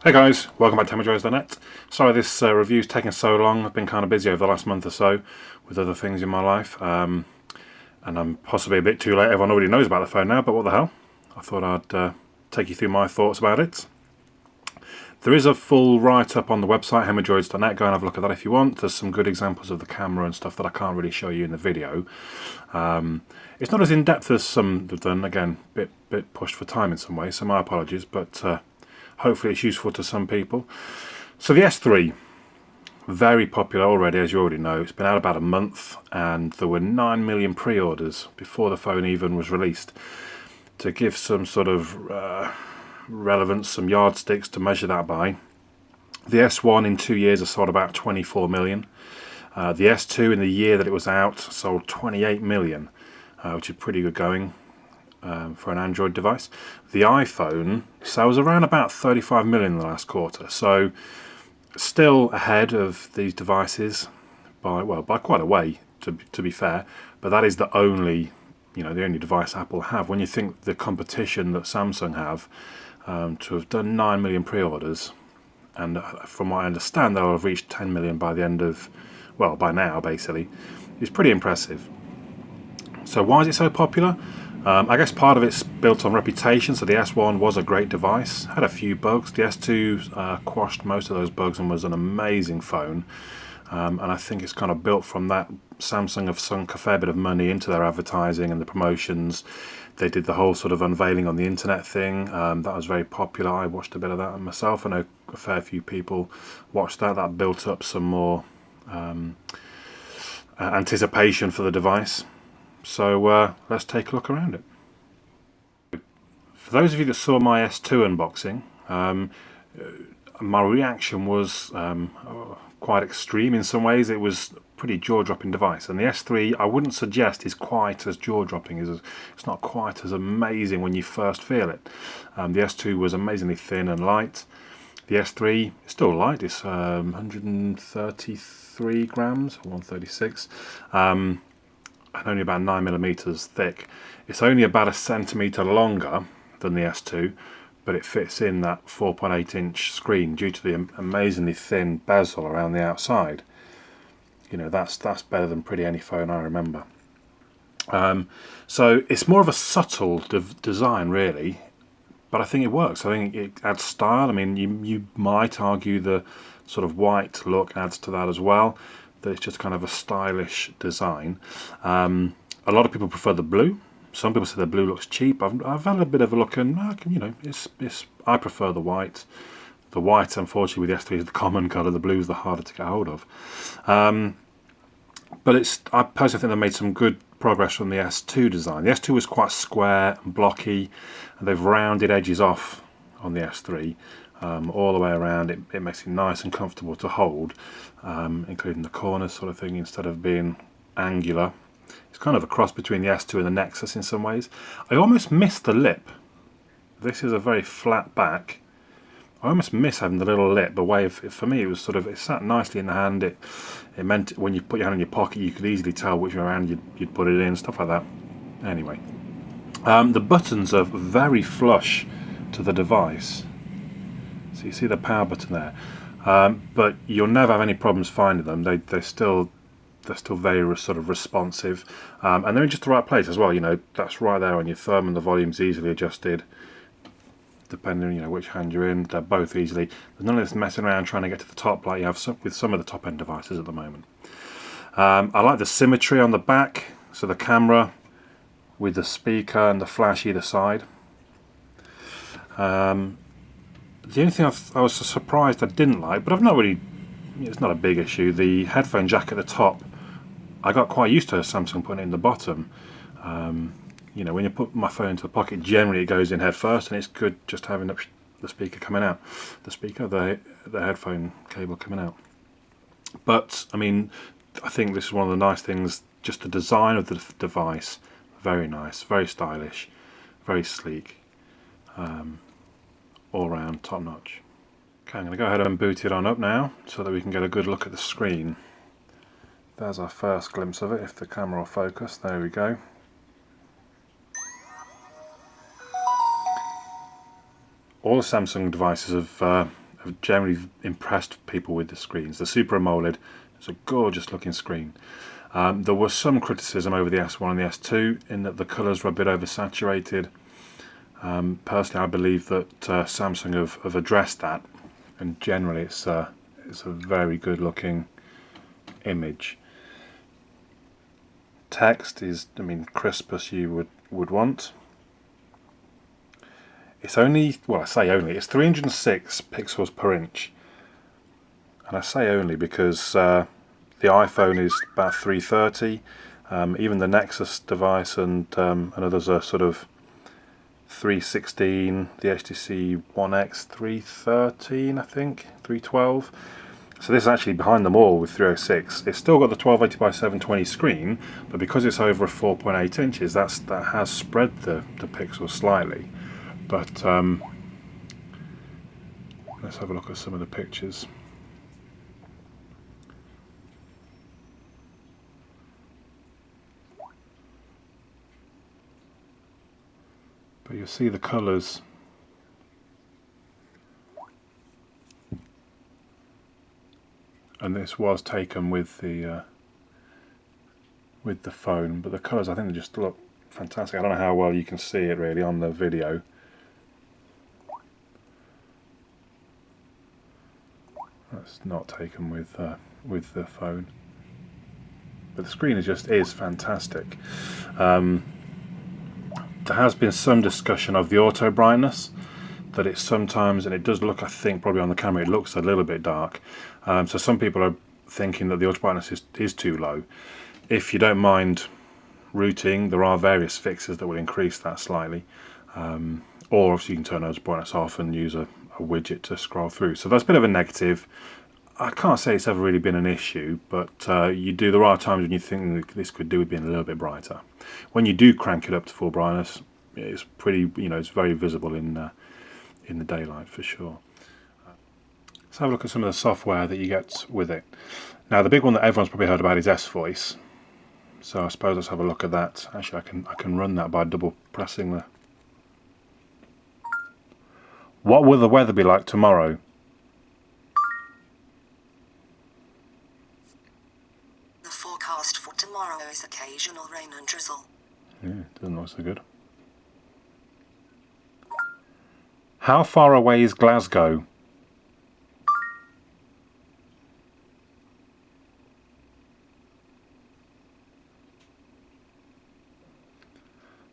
Hey guys, welcome back to hemorrdroids.net. Sorry this review's taken so long. I've been kind of busy over the last month or so with other things in my life, and I'm possibly a bit too late. Everyone already knows about the phone now, but what the hell. I thought I'd take you through my thoughts about it. There is a full write-up on the website, hemorrdroids.net. Go and have a look at that if you want. There's some good examples of the camera and stuff that I can't really show you in the video. It's not as in-depth as some have done. Again, bit pushed for time in some ways, so my apologies, but hopefully it's useful to some people. So the S3, very popular already, as you already know. It's been out about a month, and there were 9 million pre-orders before the phone even was released. To give some sort of relevance, some yardsticks to measure that by, the S1 in 2 years has sold about 24 million. The S2 in the year that it was out sold 28 million, which is pretty good going for an Android device. The iPhone sells around about 35 million in the last quarter, so still ahead of these devices by quite a way, to be fair. But that is the only device Apple have. When you think the competition that Samsung have, to have done 9 million pre-orders, and from what I understand they'll have reached 10 million by the end of, well, by now basically, is pretty impressive. So why is it so popular? I guess part of it's built on reputation. So the S1 was a great device, had a few bugs. The S2 quashed most of those bugs and was an amazing phone. And I think it's kind of built from that. Samsung have sunk a fair bit of money into their advertising and the promotions. They did the whole sort of unveiling on the internet thing. That was very popular. I watched a bit of that myself. I know a fair few people watched that. That built up some more anticipation for the device. So let's take a look around it. For those of you that saw my S2 unboxing, my reaction was quite extreme in some ways. It was a pretty jaw-dropping device, and the S3 I wouldn't suggest is quite as jaw-dropping. It's not quite as amazing when you first feel it. The S2 was amazingly thin and light. The S3 is still light. It's 133 grams or 136. And only about 9mm thick. It's only about a centimetre longer than the S2, but it fits in that 4.8-inch screen due to the amazingly thin bezel around the outside. You know, that's better than pretty any phone I remember. So it's more of a subtle design really, but I think it works. I think it adds style. I mean, you might argue the sort of white look adds to that as well. That it's just kind of a stylish design. A lot of people prefer the blue. Some people say the blue looks cheap. I've had a bit of a look, and I prefer the white. The white, unfortunately, with the S3 is the common colour. The blue is the harder to get hold of. But I personally think they made some good progress from the S2 design. The S2 was quite square and blocky, and they've rounded edges off on the S3. All the way around. It makes it nice and comfortable to hold, including the corners sort of thing, instead of being angular. It's kind of a cross between the S2 and the Nexus in some ways. I almost miss the lip. This is a very flat back. I almost miss having the little lip. The way for me it was sort of, it sat nicely in the hand. It meant when you put your hand in your pocket you could easily tell which hand you'd put it in, stuff like that. Anyway, the buttons are very flush to the device. So you see the power button there, but you'll never have any problems finding them. They're still very sort of responsive, and they're in just the right place as well. You know, that's right there on your thumb, and the volume's easily adjusted depending on which hand you're in. They're both easily. There's none of this messing around trying to get to the top like you have with some of the top end devices at the moment. I like the symmetry on the back, so the camera with the speaker and the flash either side. The only thing I was surprised I didn't like, but I've not really, it's not a big issue, the headphone jack at the top. I got quite used to Samsung putting it in the bottom. You know, when you put my phone into the pocket, generally it goes in head first, and it's good just having the speaker coming out. The headphone cable coming out. But, I mean, I think this is one of the nice things, just the design of the device, very nice, very stylish, very sleek. All round top notch. Okay, I'm going to go ahead and boot it on up now so that we can get a good look at the screen. There's our first glimpse of it, if the camera will focus. There we go. All the Samsung devices have have generally impressed people with the screens. The Super AMOLED is a gorgeous looking screen. There was some criticism over the S1 and the S2 in that the colours were a bit oversaturated. Personally, I believe that Samsung have addressed that, and generally it's a very good looking image. Text is, I mean, crisp as you would want. It's only, well, I say only, it's 306 pixels per inch, and I say only because the iPhone is about 330. Even the Nexus device and others are sort of 316. The HTC One X 313, I think, 312. So this is actually behind them all with 306. It's still got the 1280 by 720 screen, but because it's over 4.8 inches, that has spread the pixels slightly. But let's have a look at some of the pictures. But you'll see the colours. And this was taken with the phone, but the colours, I think they just look fantastic. I don't know how well you can see it really on the video. That's not taken with the phone, but the screen is fantastic. There has been some discussion of the auto brightness, that it sometimes, and it does look, I think probably on the camera it looks a little bit dark, so some people are thinking that the auto brightness is too low. If you don't mind routing, there are various fixes that will increase that slightly, or obviously you can turn auto brightness off and use a widget to scroll through. So that's a bit of a negative. I can't say it's ever really been an issue, but there are times when you think this could do with being a little bit brighter. When you do crank it up to full brightness, it's pretty, it's very visible in the daylight for sure. Let's have a look at some of the software that you get with it. Now the big one that everyone's probably heard about is S-Voice. So I suppose let's have a look at that. Actually, I can run that by double pressing the. What will the weather be like tomorrow? The forecast for tomorrow is occasional rain and drizzle. Yeah, doesn't look so good. How far away is Glasgow?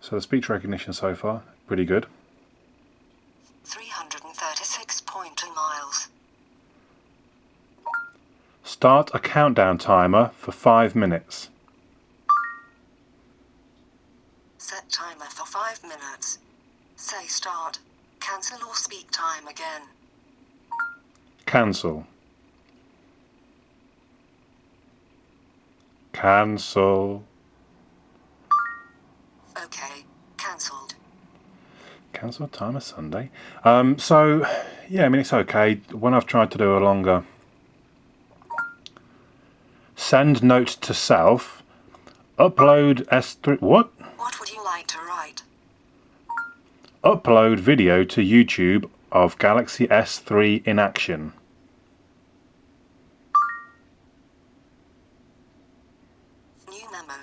So the speech recognition so far, pretty good. 336.2 miles. Start a countdown timer for 5 minutes. Set timer for 5 minutes. Say start. Cancel or speak time again. Cancel. Cancel. Okay, cancelled. Cancel timer Sunday. So yeah, I mean it's okay. When I've tried to do a longer. Send note to self. Upload S3. What? What would you like to write? Upload video to YouTube of Galaxy S3 in action. New memo.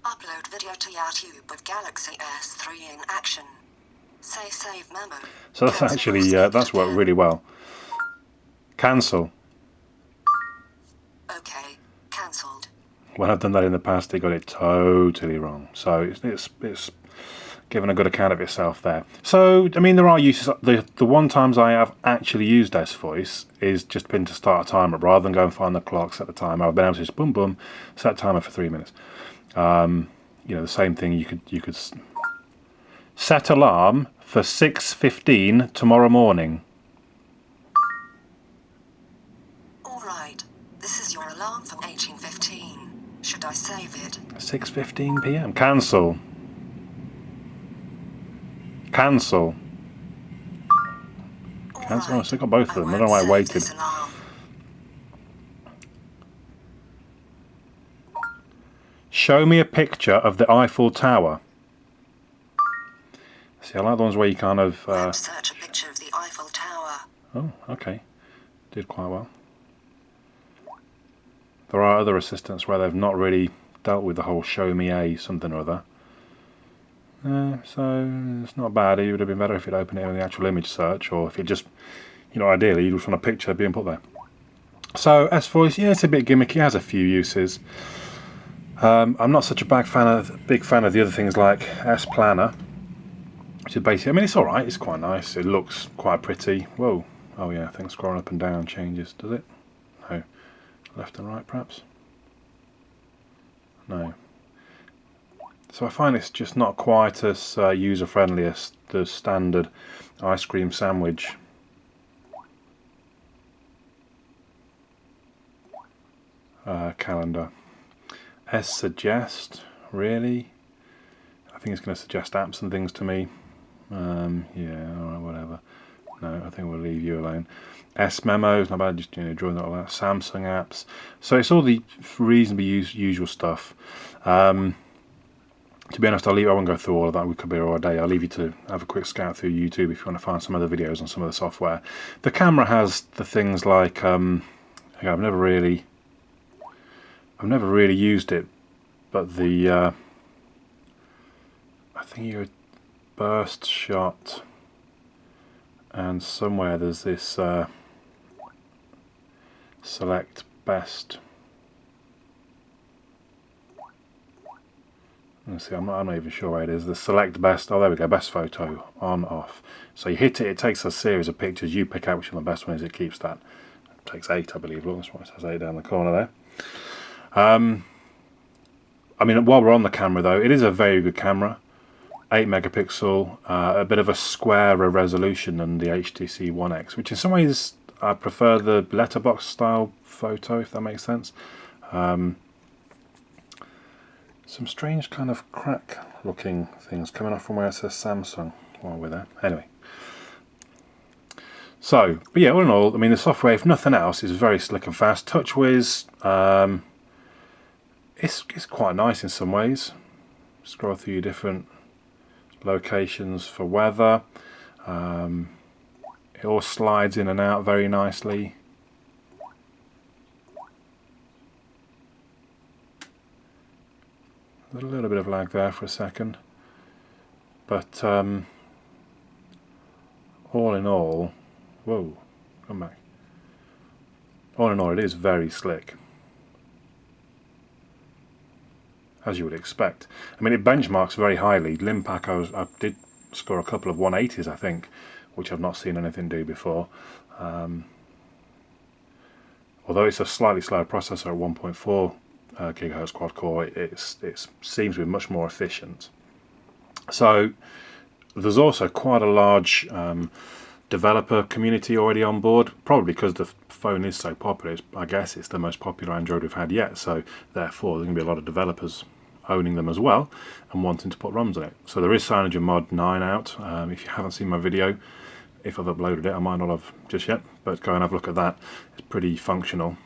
Upload video to YouTube of Galaxy S3 in action. Say save memo. So that's actually that's worked really well. Cancel. Okay, cancelled. When I've done that in the past, it got it totally wrong. So it's given a good account of itself there. So I mean, there are uses. The one times I have actually used S-Voice is just been to start a timer rather than go and find the clock, set the timer. I've been able to just boom boom, set timer for 3 minutes. The same thing you could set alarm for 6:15 tomorrow morning. All right, this is your alarm for 18:15. Should I save it? 6:15 p.m. Cancel. Cancel. Cancel. I still got both of them. I don't know why I waited. Show me a picture of the Eiffel Tower. See, I like the ones where you kind of. Search a picture of the Eiffel Tower. Oh, okay. did quite well. There are other assistants where they've not really dealt with the whole show me a something or other. So it's not bad. It would have been better if you'd opened it in the actual image search, or if it just, ideally you just want a picture being put there. So S-Voice, yeah, it's a bit gimmicky. It has a few uses. I'm not such a big fan of the other things like S-Planner, which is basically, I mean, it's all right. It's quite nice. It looks quite pretty. Whoa. Oh yeah, I think scrolling up and down changes. Does it? No. Left and right, perhaps. No. So I find it's just not quite as user-friendly as the standard ice cream sandwich. Calendar. S-Suggest, really? I think it's going to suggest apps and things to me. Yeah, alright, whatever. No, I think we'll leave you alone. S-Memos, not bad, just drawing all that. Samsung apps. So it's all the reasonably usual stuff. To be honest, I won't go through all of that. We could be here all day. I'll leave you to have a quick scout through YouTube if you want to find some other videos on some of the software. The camera has the things like I've never really used it, but the I think you're burst shot, and somewhere there's this select best. Let's see, I'm not even sure where it is. The select best, oh there we go, best photo, on, off. So you hit it, it takes a series of pictures, you pick out which one the best one is, it keeps that. It takes 8, I believe, look, that's why it says 8 down the corner there. I mean, while we're on the camera though, it is a very good camera. 8 megapixel, a bit of a squarer resolution than the HTC One X, which in some ways I prefer the letterbox style photo, if that makes sense. Some strange kind of crack looking things coming off from where it says Samsung while we're there. Anyway. So, but yeah, all in all, I mean the software, if nothing else, is very slick and fast. TouchWiz, it's quite nice in some ways. Scroll through your different locations for weather. It all slides in and out very nicely. A little bit of lag there for a second, but all in all, whoa, come back. All in all, it is very slick, as you would expect. I mean, it benchmarks very highly. Limpac, I did score a couple of 180s, I think, which I've not seen anything do before. Although it's a slightly slower processor at 1.4 gigahertz quad core, it seems to be much more efficient. So there's also quite a large developer community already on board, probably because the phone is so popular. I guess it's the most popular Android we've had yet, so therefore there's going to be a lot of developers owning them as well and wanting to put ROMs on it. So there is CyanogenMod 9 out. If you haven't seen my video, if I've uploaded it, I might not have just yet, but go and have a look at that. It's pretty functional.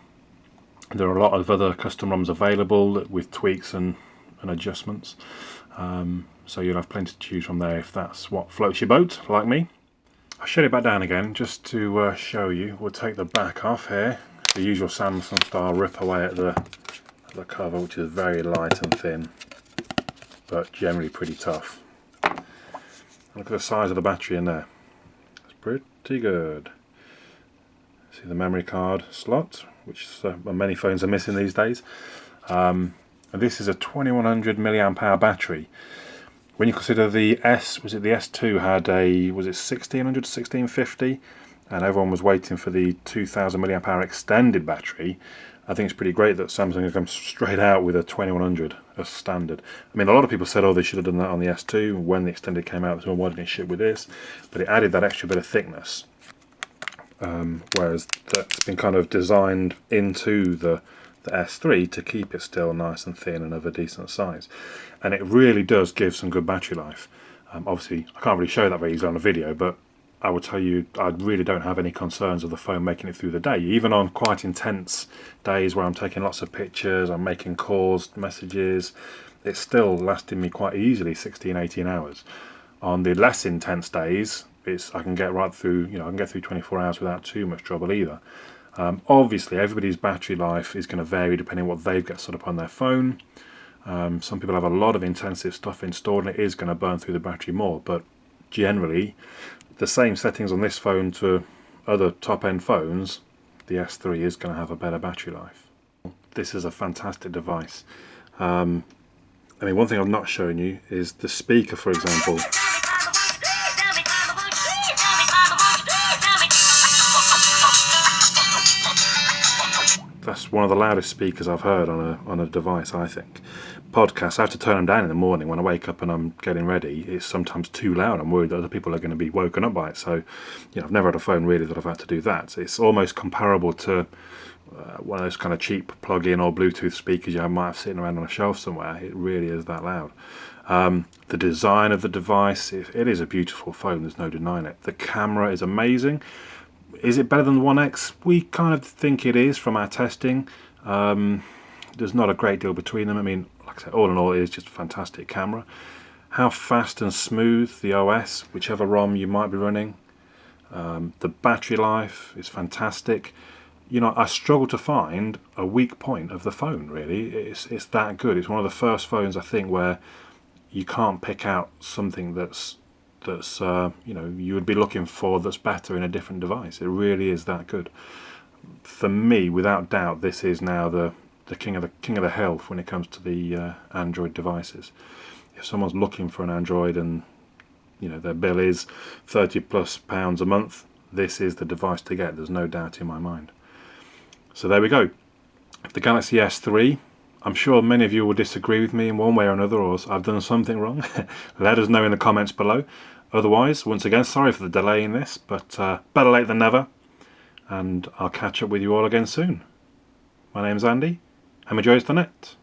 There are a lot of other custom ROMs available with tweaks and adjustments, so you'll have plenty to choose from there if that's what floats your boat, like me. I'll shut it back down again just to show you. We'll take the back off here, the usual Samsung style rip away at the cover, which is very light and thin, but generally pretty tough. Look at the size of the battery in there. It's pretty good. See the memory card slot, which many phones are missing these days. And this is a 2100 milliamp hour battery. When you consider the S2 had a, was it 1600, 1650, and everyone was waiting for the 2000 milliamp hour extended battery, I think it's pretty great that Samsung has come straight out with a 2100 as standard. I mean, a lot of people said, oh, they should have done that on the S2 when the extended came out, so why didn't it ship with this? But it added that extra bit of thickness. Whereas that's been kind of designed into the S3 to keep it still nice and thin and of a decent size, and it really does give some good battery life. Obviously I can't really show that very easily on a video, but I will tell you I really don't have any concerns of the phone making it through the day. Even on quite intense days where I'm taking lots of pictures, I'm making calls, messages, it's still lasting me quite easily 16-18 hours. On the less intense days, I can get right through, I can get through 24 hours without too much trouble either. Obviously, everybody's battery life is going to vary depending on what they've got set up on their phone. Some people have a lot of intensive stuff installed and it is going to burn through the battery more, but generally the same settings on this phone to other top-end phones, the S3 is going to have a better battery life. This is a fantastic device. I mean, one thing I've not shown you is the speaker, for example. That's one of the loudest speakers I've heard on a device, I think. Podcasts, I have to turn them down in the morning when I wake up and I'm getting ready. It's sometimes too loud. I'm worried that other people are going to be woken up by it. So, you know, I've never had a phone really that I've had to do that. It's almost comparable to one of those kind of cheap plug-in or Bluetooth speakers you might have sitting around on a shelf somewhere. It really is that loud. The design of the device, it is a beautiful phone. There's no denying it. The camera is amazing. Is it better than the One X? We kind of think it is from our testing. There's not a great deal between them. I mean, like I said, all in all, it is just a fantastic camera. How fast and smooth the OS, whichever ROM you might be running. The battery life is fantastic. You know, I struggle to find a weak point of the phone, really. It's that good. It's one of the first phones, I think, where you can't pick out something that's you know, you would be looking for that's better in a different device. It really is that good. For me, without doubt, this is now the king of the hill when it comes to the Android devices. If someone's looking for an Android and, you know, their bill is £30+ a month, this is the device to get. There's no doubt in my mind. So there we go. The Galaxy S3. I'm sure many of you will disagree with me in one way or another, or I've done something wrong. Let us know in the comments below. Otherwise, once again, sorry for the delay in this, but better late than never, and I'll catch up with you all again soon. My name's Andy, hemorrdroids.net.